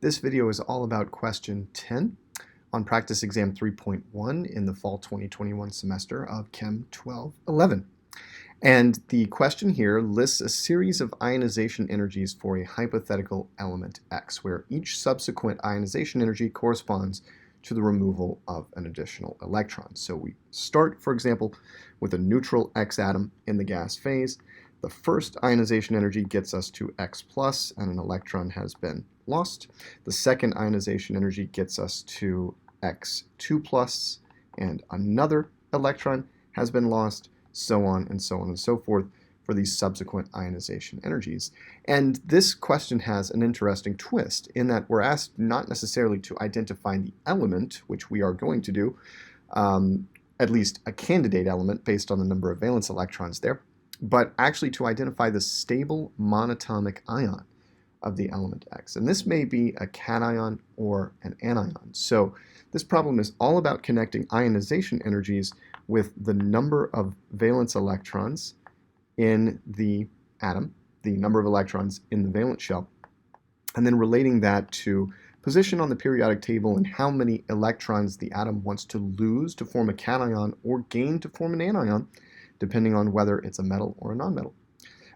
This video is all about question 10 on practice exam 3.1 in the fall 2021 semester of Chem 1211. And the question here lists a series of ionization energies for a hypothetical element X, where each subsequent ionization energy corresponds to the removal of an additional electron. So we start, for example, with a neutral X atom in the gas phase. The first ionization energy gets us to X plus, and an electron has been lost. The second ionization energy gets us to X2 plus, and another electron has been lost, so on and so on and so forth for these subsequent ionization energies. And this question has an interesting twist in that we're asked not necessarily to identify the element, which we are going to do, at least a candidate element based on the number of valence electrons there, but actually to identify the stable monatomic ion of the element X. And this may be a cation or an anion. So this problem is all about connecting ionization energies with the number of valence electrons in the atom, the number of electrons in the valence shell, and then relating that to position on the periodic table and how many electrons the atom wants to lose to form a cation or gain to form an anion, depending on whether it's a metal or a nonmetal,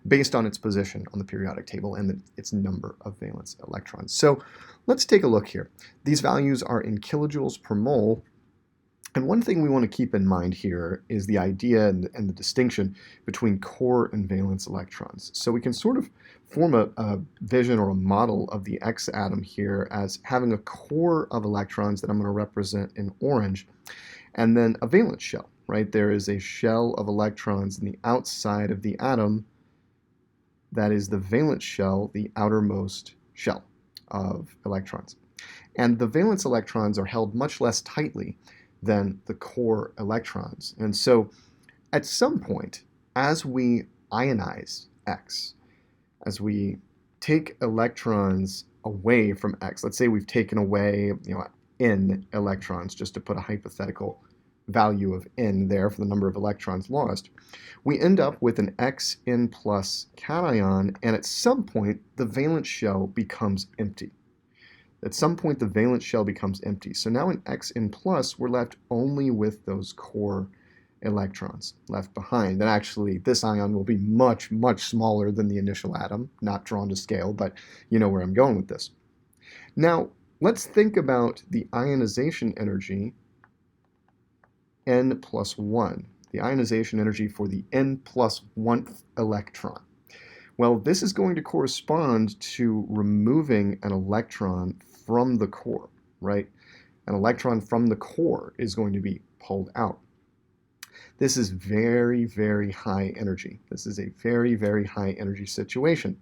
based on its position on the periodic table and its number of valence electrons. So let's take a look here. These values are in kilojoules per mole. And one thing we want to keep in mind here is the idea and the distinction between core and valence electrons. So we can sort of form a vision or a model of the X atom here as having a core of electrons that I'm going to represent in orange, and then a valence shell, right? There is a shell of electrons in the outside of the atom. That is the valence shell, the outermost shell of electrons. And the valence electrons are held much less tightly than the core electrons. And so at some point, as we ionize X, as we take electrons away from X, let's say we've taken away N electrons, just to put a hypothetical value of N there for the number of electrons lost, we end up with an Xn plus cation, and at some point the valence shell becomes empty. At some point the valence shell becomes empty. So now in Xn plus, we're left only with those core electrons left behind. And actually this ion will be much, much smaller than the initial atom, not drawn to scale, but you know where I'm going with this. Now let's think about the ionization energy N plus 1, the ionization energy for the N plus 1th electron. Well, this is going to correspond to removing an electron from the core, right? An electron from the core is going to be pulled out. This is very, very high energy. This is a very, very high energy situation.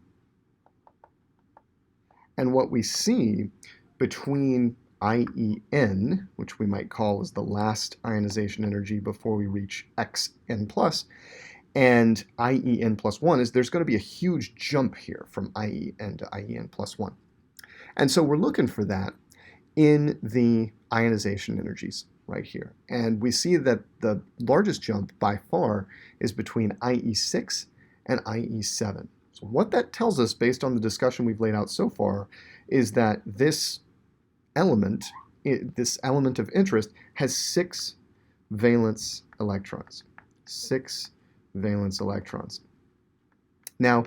And what we see between IEN, which we might call as the last ionization energy before we reach Xn plus, and IEN plus 1 is there's going to be a huge jump here from IEN to IEN plus 1. And so we're looking for that in the ionization energies right here. And we see that the largest jump by far is between IE6 and IE7. So what that tells us, based on the discussion we've laid out so far, is that this element of interest has 6 valence electrons. 6 valence electrons. Now,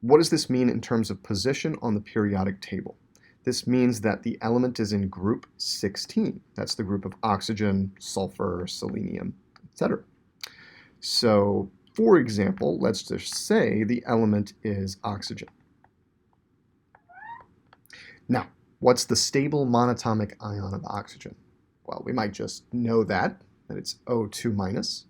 what does this mean in terms of position on the periodic table? This means that the element is in group 16. That's the group of oxygen, sulfur, selenium, etc. So, for example, let's just say the element is oxygen. Now, what's the stable monatomic ion of oxygen? Well, we might just know that it's O2 minus.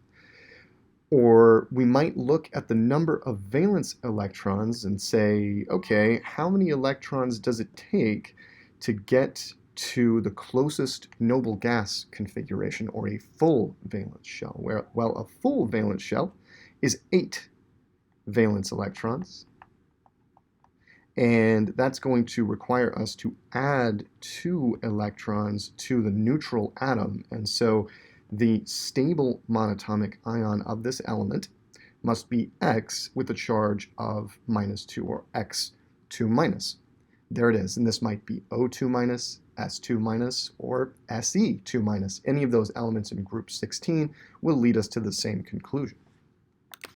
Or we might look at the number of valence electrons and say, okay, how many electrons does it take to get to the closest noble gas configuration, or a full valence shell? Well, a full valence shell is 8 valence electrons. And that's going to require us to add 2 electrons to the neutral atom. And so the stable monatomic ion of this element must be X with a charge of -2, or X2 minus. There it is, and this might be O2 minus, S2 minus, or Se2 minus. Any of those elements in group 16 will lead us to the same conclusion.